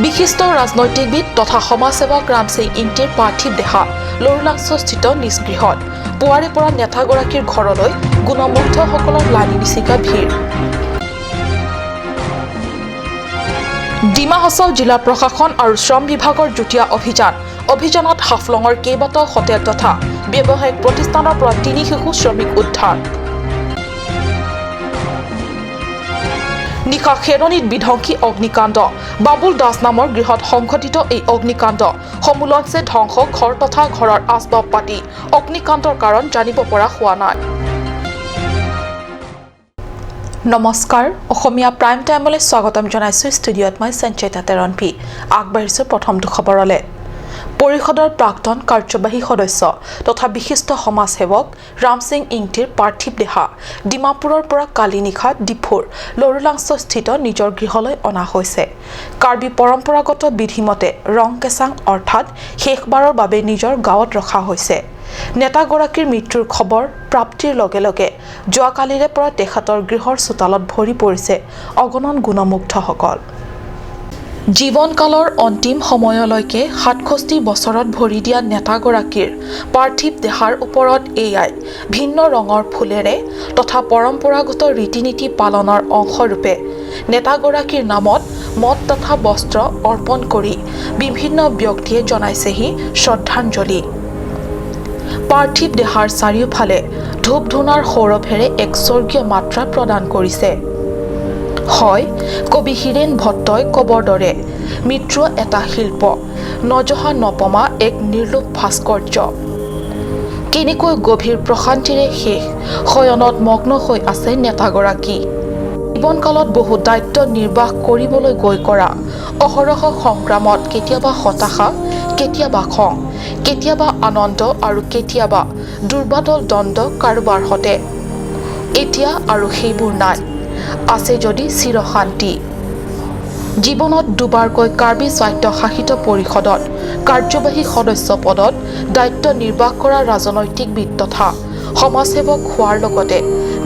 বিশিষ্ট ৰাজনৈতিকবিদ তথা সমাজসেৱক ৰাম সিং ইংটিৰ পাৰ্থিৱ দেহা লৰুলাংস্থিত নিজ গৃহত পুৱাৰে পৰা নেতাগৰাকীৰ ঘৰলৈ গুণমুগ্ধসকলৰ লানি নিচিকা ভিৰ। ডিমা হাছাও জিলা প্ৰশাসন আৰু শ্ৰম বিভাগৰ যুটীয়া অভিযানত হাফলঙৰ কেইবাটাও হোটেল তথা ব্যৱসায়িক প্ৰতিষ্ঠানৰ পৰা ৩ শিশু শ্ৰমিক উদ্ধাৰ। নিশা খেৰণিত বিধ্বংসী অগ্নিকাণ্ড। বাবুল দাস নামৰ গৃহত সংঘটিত এই অগ্নিকাণ্ড সমূলংশে ধ্বংস ঘৰ তথা ঘৰৰ আচবাব পাতি। অগ্নিকাণ্ডৰ কাৰণ জানিব পৰা হোৱা নাই। নমস্কাৰ, অসমীয়া প্ৰাইম টাইমলৈ স্বাগতম জনাইছোঁ। ষ্টুডিঅ'ত মই সঞ্চিতা তেৰণভি। আগবাঢ়িছোঁ প্ৰথমটো খবৰলৈ। পৰিষদৰ প্ৰাক্তন কাৰ্যবাহী সদস্য তথা বিশিষ্ট সমাজসেৱক ৰাম সিং ইংটিৰ পাৰ্থিৱ দেহা ডিমাপুৰৰ পৰা কালি নিশা ডিফুৰ লৰুলাংস্থিত নিজৰ গৃহলৈ অনা হৈছে। কাৰ্বি পৰম্পৰাগত বিধিমতে ৰং কেচাং অৰ্থাৎ শেষবাৰৰ বাবে নিজৰ গাঁৱত ৰখা হৈছে। নেতাগৰাকীৰ মৃত্যুৰ খবৰ প্ৰাপ্তিৰ লগে লগে যোৱাকালিৰে পৰা তেখেতৰ গৃহৰ চোতালত ভৰি পৰিছে অগণন গুণমুগ্ধসকল। জীৱনকালৰ অন্তিম সময়লৈকে ৬৭ বছৰত ভৰি দিয়া নেতাগৰাকীৰ পাৰ্থিৱ দেহাৰ ওপৰত এয়াই ভিন্ন ৰঙৰ ফুলেৰে তথা পৰম্পৰাগত ৰীতি নীতি পালনৰ অংশৰূপে নেতাগৰাকীৰ নামত মদ তথা বস্ত্ৰ অৰ্পণ কৰি বিভিন্ন ব্যক্তিয়ে জনাইছেহি শ্ৰদ্ধাঞ্জলি। পাৰ্থিৱ দেহাৰ চাৰিওফালে ধূপ ধূনাৰ সৌৰভেৰে এক স্বৰ্গীয় মাত্ৰা প্ৰদান কৰিছে। হয়, কবি হীৰেণ ভট্টই কবৰ দৰে মৃত্যু এটা শিল্প, নজহা নপমা এক নিৰ্লোভ ভাস্কৰ্য। কেনেকৈ গভীৰ প্ৰশান্তিৰে শেষ শয়নত মগ্ন হৈ আছে নেতাগৰাকী। জীৱনকালত বহু দায়িত্ব নিৰ্বাহ কৰিবলৈ গৈ কৰা অহৰহ সংগ্ৰামত কেতিয়াবা হতাশা, কেতিয়াবা খং, কেতিয়াবা আনন্দ আৰু কেতিয়াবা দুৰ্বাদল দ্বন্দ্ব কাৰোবাৰ সতে। এতিয়া আৰু সেইবোৰ নাই, আছে যদি চিৰশান্তি। জীৱনত দুবাৰকৈ কাৰ্বি স্বায়ত্তশাসিত পৰিষদত কাৰ্যবাহী সদস্য পদত দায়িত্ব নিৰ্বাহ কৰা ৰাজনৈতিকবিদ তথা সমাজসেৱক হোৱাৰ লগতে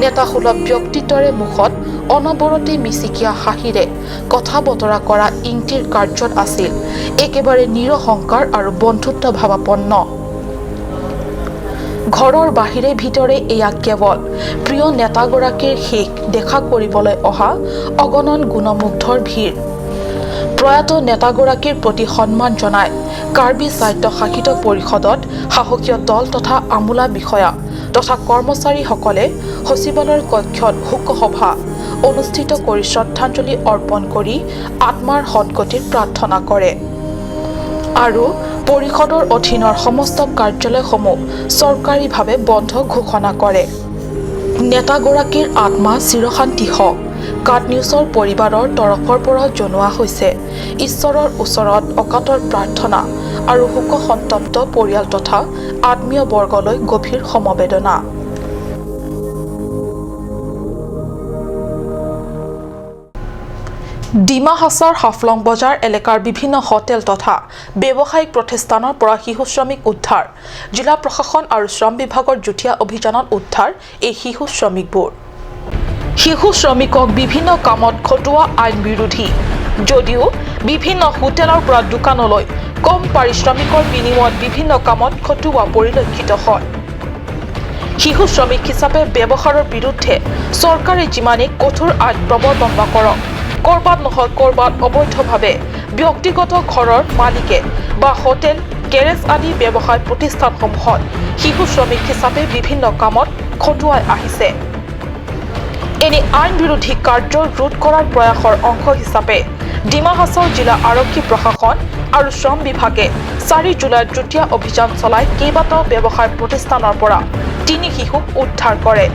নেতাসুলভ ব্যক্তিত্বৰে মুখত অনবৰতে মিচিকীয়া হাঁহিৰে কথা বতৰা কৰা ইংটিৰ কাৰ্যত আছিল একেবাৰে নিৰহংকাৰ আৰু বন্ধুত্ব ভাৱাপন্ন। ঘৰৰ বাহিৰে ভিতৰে এয়া কেৱল প্ৰিয় নেতাগৰাকীৰ শেষ দেখা কৰিবলৈ অহা অগণন গুণমুগ্ধৰ ভিৰ। প্ৰয়াত নেতাগৰাকীৰ প্ৰতি সন্মান জনাই কাৰ্বি স্বায়ত্তশাসিত পৰিষদত শাসকীয় দল তথা আমোলা বিষয়া তথা কৰ্মচাৰীসকলে সচিবালয়ৰ কক্ষত শোকসভা অনুষ্ঠিত কৰি শ্ৰদ্ধাঞ্জলি অৰ্পণ কৰি আত্মাৰ সদ্গতিৰ প্ৰাৰ্থনা কৰে আৰু পৰিষদৰ অধীনৰ সমস্ত কাৰ্যালয়সমূহ চৰকাৰীভাৱে বন্ধ ঘোষণা কৰে। নেতাগৰাকীৰ আত্মা চিৰশান্তি হওক, কাট নিউজৰ পৰিবাৰৰ তৰফৰ পৰা জনোৱা হৈছে ঈশ্বৰৰ ওচৰত অকাতৰ প্ৰাৰ্থনা আৰু শোকসন্তপ্ত পৰিয়াল তথা আত্মীয় বৰ্গলৈ গভীৰ সমবেদনা। ডিমা হাছাওৰ হাফলং বজাৰ এলেকাৰ বিভিন্ন হোটেল তথা ব্যৱসায়িক প্ৰতিষ্ঠানৰ পৰা শিশু শ্ৰমিক উদ্ধাৰ। জিলা প্ৰশাসন আৰু শ্ৰম বিভাগৰ যুটীয়া অভিযানত উদ্ধাৰ এই শিশু শ্ৰমিকবোৰ। শিশু শ্ৰমিকক বিভিন্ন কামত খটুৱা আইন বিৰোধী যদিও বিভিন্ন হোটেলৰ পৰা দোকানলৈ কম পাৰিশ্ৰমিকৰ বিনিময়ত বিভিন্ন কামত খটুৱা পৰিলক্ষিত হয়। শিশু শ্ৰমিক হিচাপে ব্যৱহাৰৰ বিৰুদ্ধে চৰকাৰে যিমানেই কঠোৰ আইন প্ৰৱৰ্তন নকৰক, কৰবাত নহয় কৰবাত অবৈধভাৱে ব্যক্তিগত ঘৰৰ মালিকে বা হোটেল, গেৰেজ আদি ব্যৱসায় প্ৰতিষ্ঠানসমূহত শিশু শ্ৰমিক হিচাপে বিভিন্ন কামত খটুৱাই আহিছে। এনে আইন বিৰোধী কাৰ্য ৰোধ কৰাৰ প্ৰয়াসৰ অংশ হিচাপে ডিমা হাছাও জিলা আৰক্ষী প্ৰশাসন আৰু শ্ৰম বিভাগে ৪ জুলাইত যুটীয়া অভিযান চলাই কেইবাটাও ব্যৱসায় প্ৰতিষ্ঠানৰ পৰা ৩ শিশুক উদ্ধাৰ কৰে।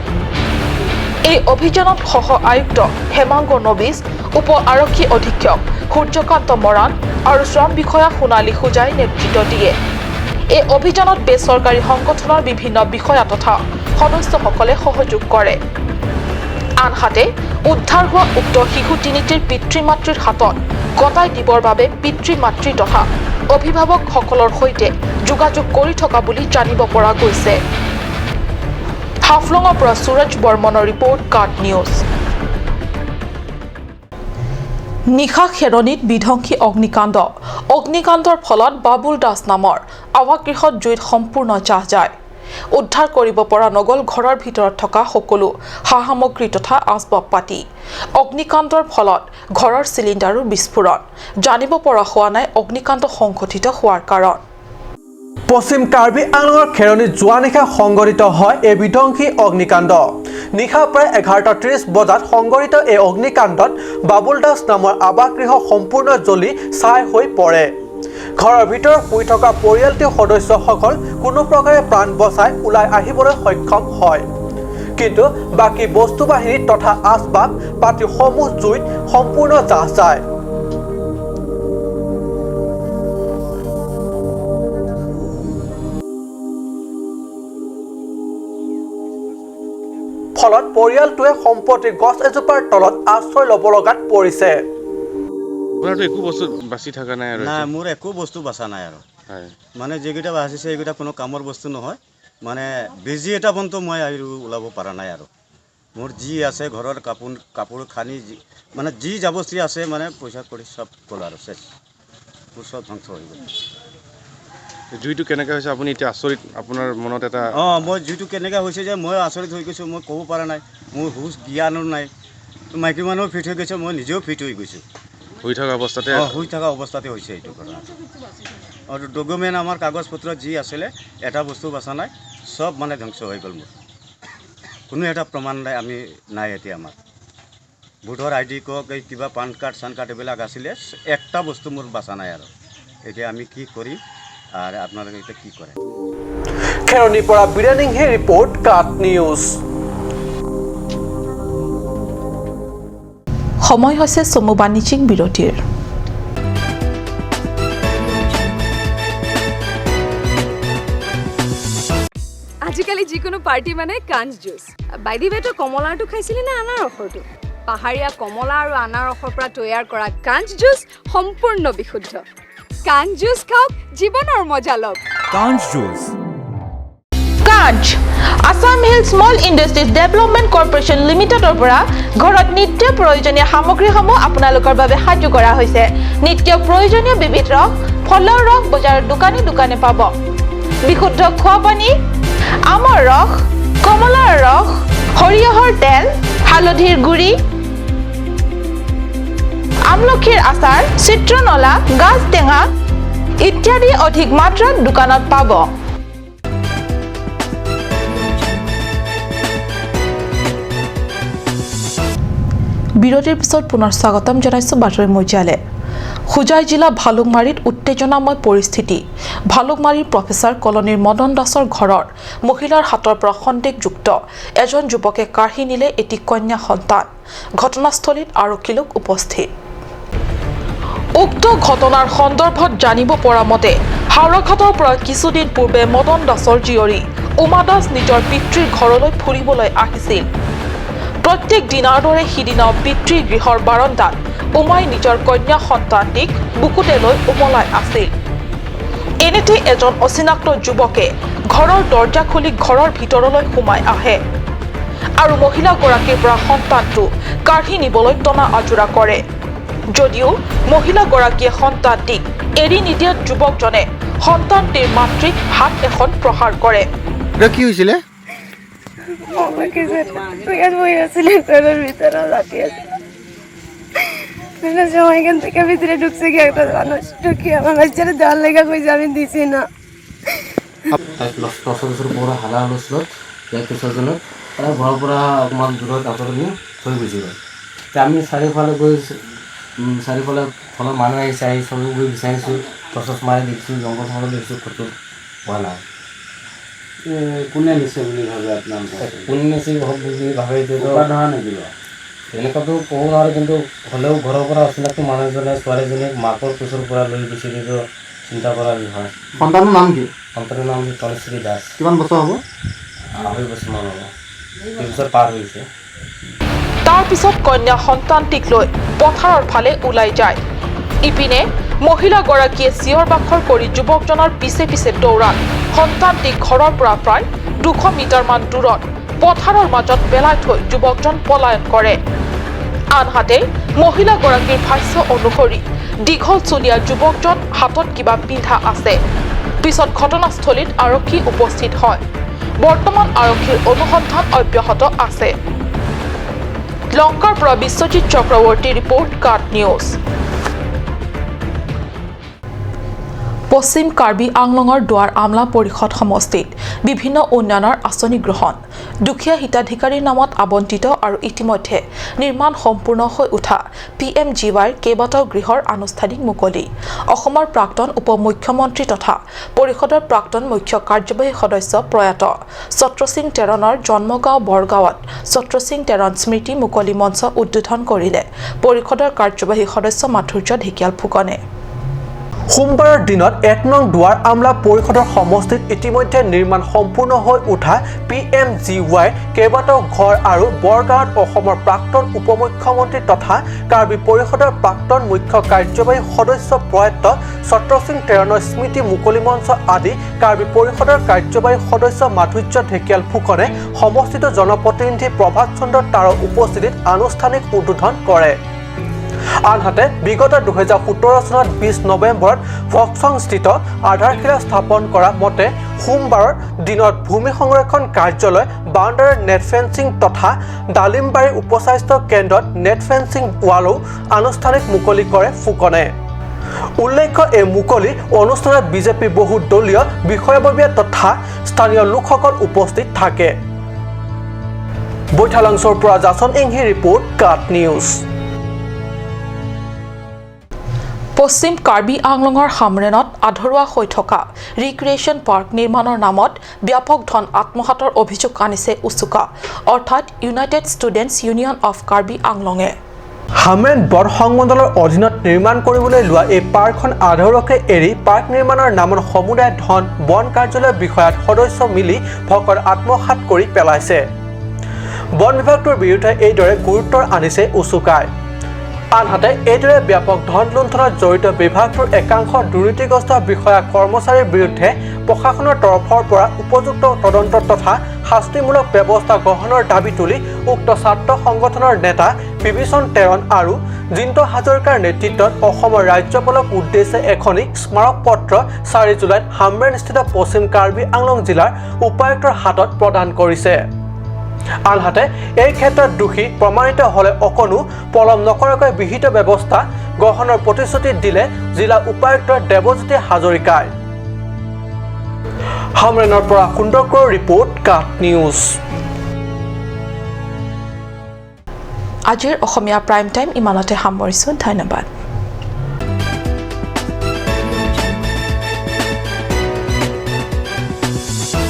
এই অভিযানত সহ আয়ুক্ত হেমাংগ নবিছ, উপ আৰক্ষী অধীক্ষক সূৰ্যকান্ত মৰাণ আৰু শ্ৰম বিষয়া সোণালী সুজাই নেতৃত্ব দিয়ে। এই অভিযানত বেচৰকাৰী সংগঠনৰ বিভিন্ন বিষয়া তথা সদস্যসকলে সহযোগ কৰে। আনহাতে উদ্ধাৰ হোৱা উক্ত শিশু তিনিটিৰ পিতৃ মাতৃৰ হাতত গতাই দিবৰ বাবে পিতৃ মাতৃ তথা অভিভাৱকসকলৰ সৈতে যোগাযোগ কৰি থকা বুলি জানিব পৰা গৈছে। হাফলঙৰ পৰা সুৰজ বৰ্মনৰ ৰিপৰ্ট, কাট নিউজ। নিশা খেৰণিত বিধ্বংসী অগ্নিকাণ্ডৰ ফলত বাবুল দাস নামৰ আৱাসগৃহত জুইত সম্পূৰ্ণ জাহ যায় উদ্ধাৰ কৰিব পৰা নগল ঘৰৰ ভিতৰত থকা সকলো সামগ্ৰী তথা আচবাব পাতি অগ্নিকাণ্ডৰ ফলত ঘৰৰ চিলিণ্ডাৰৰ বিস্ফোৰণ জানিব পৰা হোৱা নাই অগ্নিকাণ্ড সংঘটিত হোৱাৰ কাৰণ পশ্চিম কাৰ্বি আংলঙৰ খেৰণিত যোৱা নিশা সংঘটিত হয় এই বিধ্বংসী অগ্নিকাণ্ড নিশা প্ৰায় 11:30 বজাত সংঘটিত এই অগ্নিকাণ্ডত বাবুল দাস নামৰ আৱাসগৃহ সম্পূৰ্ণ জ্বলি ছাই হৈ পৰে ঘৰৰ ভিতৰত শুই থকা পৰিয়ালটোৰ সদস্যসকল কোনো প্ৰকাৰে প্ৰাণ বচাই ওলাই আহিবলৈ সক্ষম হয় কিন্তু বাকী বস্তু বাহিনী তথা আচবাব পাতিসমূহ জুইত সম্পূৰ্ণ জাহ যায় ফলত পৰিয়ালটোৱে সম্পত্তি গছ এজোপাৰ তলত আশ্ৰয় ল'ব লগাত পৰিছে আপোনাৰতো একো বস্তু বাচি থকা নাই আৰু না মোৰ একো বস্তু বাচা নাই আৰু মানে যেকেইটা বাচিছে এইকেইটা কোনো কামৰ বস্তু নহয় মানে বেজি এটা বন্ধ মই আৰু ওলাব পৰা নাই আৰু মোৰ যি আছে ঘৰৰ কাপোৰ খানি মানে যি যাৱতীয় আছে মানে পইচা কৰি সব গ'ল আৰু শেষ মোৰ সব ধ্বংস হৈ গ'ল জুইটো কেনেকৈ হৈছে আপুনি এতিয়া আচৰিত আপোনাৰ মনত এটা মই জুইটো কেনেকৈ হৈছে যে মই আচৰিত হৈ গৈছোঁ মই ক'ব পৰা নাই মোৰ হুচ জ্ঞানো নাই মাইকী মানুহো ফিট হৈ গৈছে মই নিজেও ফিট হৈ গৈছোঁ শুই থকা অৱস্থাতে হৈছে এইটো ঘটনা আৰু ডকুমেণ্ট আমাৰ কাগজ পত্ৰ যি আছিলে এটা বস্তু বাচা নাই সব মানে ধ্বংস হৈ গ'ল মোৰ কোনো এটা প্ৰমাণ নাই আমি নাই এতিয়া আমাৰ ভোটৰ ID কওক এই কিবা পান কাৰ্ড এইবিলাক আছিলে একটা বস্তু মোৰ বাচা নাই আৰু এতিয়া আমি কি কৰিম আৰু আপোনালোকে এতিয়া কি কৰে খেৰণিৰ পৰা বিৰানিং হে ৰিপৰ্ট কাট নিউজ সময় হৈছে চমু বাণিজ্যিক বিৰতিৰ আজিকালি যিকোনো পাৰ্টি মানে কাঞ্চ জুচ বাইদি বেটো কমলাটো খাইছিলি না আনাৰসৰটো পাহাৰীয়া কমলা আৰু আনাৰসৰ পৰা তৈয়াৰ কৰা কাঞ্চ জুচ সম্পূৰ্ণ বিশুদ্ধ কাঞ্চ জুচ খাওক জীৱনৰ মজা লওক কাঞ্চ জুচ কাঞ্চ Assam hill small industries development corporation লিমিটেডৰ পৰা ঘৰত নিত্য প্ৰয়োজনীয় সামগ্ৰীসমূহ আপোনালোকৰ বাবে সাজু কৰা হৈছে নিত্য প্ৰয়োজনীয় বিবিধ ৰস ফলৰ ৰস বজাৰৰ দোকানে পাব বিশুদ্ধ খোৱা পানী আমৰ ৰস কমলাৰ ৰস সৰিয়হৰ তেল হালধিৰ গুড়ি আমলখিৰ আচাৰ চিত্ৰনলা গাজ টেঙা ইত্যাদি অধিক মাত্ৰাত দোকানত পাব বিৰতিৰ পিছত পুনৰ স্বাগতম জনাইছো বাতৰি মজিয়ালে খুজাই জিলা ভালুকমাৰীত উত্তেজনাময় পৰিস্থিতি ভালুকমাৰীৰ প্ৰফেচাৰ কলনীৰ মদন দাসৰ ঘৰৰ মহিলাৰ হাতৰ পৰা সন্দেহযুক্ত এজন যুৱকে কাঢ়ি নিলে এটি কন্যা সন্তান ঘটনাস্থলীত আৰক্ষী লোক উপস্থিত উক্ত ঘটনাৰ সন্দৰ্ভত জানিব পৰা মতে হাওৰাঘাটৰ পৰা কিছুদিন পূৰ্বে মদন দাসৰ জীয়ৰী উমা দাস নিজৰ পিতৃৰ ঘৰলৈ ফুৰিবলৈ আহিছিল প্ৰত্যেক দিনাৰ দৰে সিদিনা পিতৃৰ গৃহৰ বাৰণ্ডাত উমাই নিজৰ কন্যা সন্তানটিক বুকুতে লৈ উমলাই আছিল এনেতে এজন অচিনাক্ত যুৱকে ঘৰৰ দৰ্জা খুলি ঘৰৰ ভিতৰলৈ সোমাই আহে আৰু মহিলাগৰাকীৰ পৰা সন্তানটো কাঢ়ি নিবলৈ টনা আজোৰা কৰে যদিও মহিলাগৰাকীয়ে সন্তানটিক এৰি নিদিয়াত যুৱকজনে সন্তানটিৰ মাতৃক হাত এখন প্ৰহাৰ কৰে কি হৈছিলে এখান থেকে ভিতরে ঢুকছে কি একটা মানুষ ঢুকি আমার বাচ্চারা দেওয়ার লেগে কইছে আমি দিছি না 10 বছৰ পৰা হালা হুলস্থুলত পিছৰজনক ঘৰৰ পৰা অকণমান দূৰত আঁতৰি নি থৈ গৈছিল আমি চাৰিওফালে গৈ চাৰিওফালে ফলৰ মানুহ আহিছে আহি চব গৈ বিচাৰিছোঁ টৰ্চ মাৰি দেখিছোঁ জংঘল চংঘল দেখিছোঁ ক'তো পোৱা নাই কোনে নিছে বুলি ভাবে আপোনাৰ কোনে নিছে বুলি ভাবে ধৰা নেকি এনেকুৱাতো ক'ব নোৱাৰে কিন্তু হ'লেও ঘৰৰ পৰা অচিনাক্ত মানুহ এজনে ছোৱালীজনীক মাকৰ কোচৰ পৰা লৈ গুচি দিলেও চিন্তা কৰা বিষয় সন্তানৰ নাম কি সন্তানৰ নাম তনুশ্ৰী দাস কিমান বছৰ হ'ব 2.5 বছৰমান হ'ব 2 বছৰ পাৰ হৈছে তাৰ পিছত কন্যা সন্তানটিক লৈ পথাৰৰ ফালে ওলাই যায় ইপিনে মহিলাগৰাকীয়ে চিঞৰ বাখৰ কৰি যুৱকজনৰ পিছে পিছে দৌৰাত সন্তানটিক ঘৰৰ পৰা প্ৰায় 200 মিটাৰমান দূৰত পথাৰৰ মাজত পেলাই থৈ যুৱকজন পলায়ন কৰে আনহাতে মহিলাগৰাকীৰ ভাষ্য অনুসৰি দীঘল চুলীয়া যুৱকজন হাতত কিবা পিন্ধা আছে পিছত ঘটনাস্থলীত আৰক্ষী উপস্থিত হয় বৰ্তমান আৰক্ষীৰ অনুসন্ধান অব্যাহত আছে লংকাৰ পৰা বিশ্বজিৎ চক্ৰৱৰ্তী ৰিপৰ্ট কাট নিউজ পশ্চিম কাৰ্বি আংলঙৰ দুৱাৰ আমলা পৰিষদ সমষ্টিত বিভিন্ন উন্নয়নৰ আঁচনি গ্ৰহণ দুখীয়া হিতাধিকাৰীৰ নামত আবণ্টিত আৰু ইতিমধ্যে নিৰ্মাণ সম্পূৰ্ণ হৈ উঠা PMGYৰ কেইবাটাও গৃহৰ আনুষ্ঠানিক মুকলি অসমৰ প্ৰাক্তন উপ মুখ্যমন্ত্ৰী তথা পৰিষদৰ প্ৰাক্তন মুখ্য কাৰ্যবাহী সদস্য প্ৰয়াত ছত্ৰ সিং তেৰণৰ জন্মগাঁও বৰগাঁৱত ছত্ৰ সিং তেৰণ স্মৃতি মুকলি মঞ্চ উদ্বোধন কৰিলে পৰিষদৰ কাৰ্যবাহী সদস্য মাধুৰ্য ঢেকিয়াল ফুকনে সোমবাৰৰ দিনত ১ নং দুৱাৰ আমলা পৰিষদৰ সমষ্টিত ইতিমধ্যে নিৰ্মাণ সম্পূৰ্ণ হৈ উঠা PMGYৰ কেইবাটাও ঘৰ আৰু বৰগাঁৱত অসমৰ প্ৰাক্তন উপ মুখ্যমন্ত্ৰী তথা কাৰ্বি পৰিষদৰ প্ৰাক্তন মুখ্য কাৰ্যবাহী সদস্য প্ৰয়াত ছত্ৰ সিং তেৰণৰ স্মৃতি মুকলি মঞ্চ আদি কাৰ্বি পৰিষদৰ কাৰ্যবাহী সদস্য মাধুৰ্য ঢেকিয়াল ফুকনে সমষ্টিত জনপ্ৰতিনিধি প্ৰভাত চন্দ্ৰ তাৰৰ উপস্থিতিত আনুষ্ঠানিক উদ্বোধন কৰে আনহাতে বিগত 2017 চনত 20 নৱেম্বৰত ভক্সংস্থিত আধাৰশিলা স্থাপন কৰা মতে সোমবাৰৰ দিনত ভূমি সংৰক্ষণ কাৰ্যালয় বাউণ্ডাৰী নেট ফেন্সিং তথা ডালিমবাৰী উপস্বাস্থ্য কেন্দ্ৰত নেট ফেন্সিং ৱালো আনুষ্ঠানিক মুকলি কৰে ফুকনে উল্লেখ্য এই মুকলি অনুষ্ঠানত বিজেপি বহু দলীয় বিষয়ববীয়া তথা স্থানীয় লোকসকল উপস্থিত থাকে বৈঠালাংছৰ পৰা জাসন ইংহি ৰিপৰ্ট কাট নিউজ পশ্চিম কাৰ্বি আংলঙৰ হামৰেনত আধৰুৱা হৈ থকা ৰিক্ৰিয়েশ্যন পাৰ্ক নিৰ্মাণৰ নামত ব্যাপক ধন আত্মসাতৰ অভিযোগ আনিছে উচুকা অৰ্থাৎ united students union of Karbi আংলঙে হামৰেন বন সংমণ্ডলৰ অধীনত নিৰ্মাণ কৰিবলৈ লোৱা এই পাৰ্কখন আধৰুৱাকৈ এৰি পাৰ্ক নিৰ্মাণৰ নামত সমুদায় ধন বন কাৰ্যালয়ৰ বিষয়াত সদস্য মিলি ভকত আত্মসাত কৰি পেলাইছে বন বিভাগটোৰ বিৰুদ্ধে এইদৰে গুৰুত্ব আনিছে উচুকাই আনহাতে এইদৰে ব্যাপক ধন লুণ্ঠনত জড়িত বিভাগটোৰ একাংশ দুৰ্নীতিগ্ৰস্ত বিষয়া কৰ্মচাৰীৰ বিৰুদ্ধে প্ৰশাসনৰ তৰফৰ পৰা উপযুক্ত তদন্ত তথা শাস্তিমূলক ব্যৱস্থা গ্ৰহণৰ দাবী তুলি উক্ত ছাত্ৰ সংগঠনৰ নেতা বিভীষণ তেৰণ আৰু জিন্ত হাজৰিকাৰ নেতৃত্বত অসমৰ ৰাজ্যপালক উদ্দেশ্যে এখনি স্মাৰক পত্ৰ 4 জুলাইত হামৰেনস্থিত পশ্চিম কাৰ্বি আংলং জিলাৰ উপায়ুক্তৰ হাতত প্ৰদান কৰিছে আনহাতে এই ক্ষেত্ৰত দোষী প্ৰমাণিত হলে অকণো পলম নকৰাকৈ বিহিত ব্যৱস্থা গ্ৰহণৰ প্ৰতিশ্ৰুতি দিলে জিলা উপায়ুক্ত দেৱজ্যোতি হাজৰিকাই হামৰেনৰ পৰা সুন্দৰকৰ ৰিপৰ্ট কাট নিউজ আজিৰ অসমীয়া প্ৰাইম টাইম ইমানতে সামৰিছোঁ ধন্যবাদ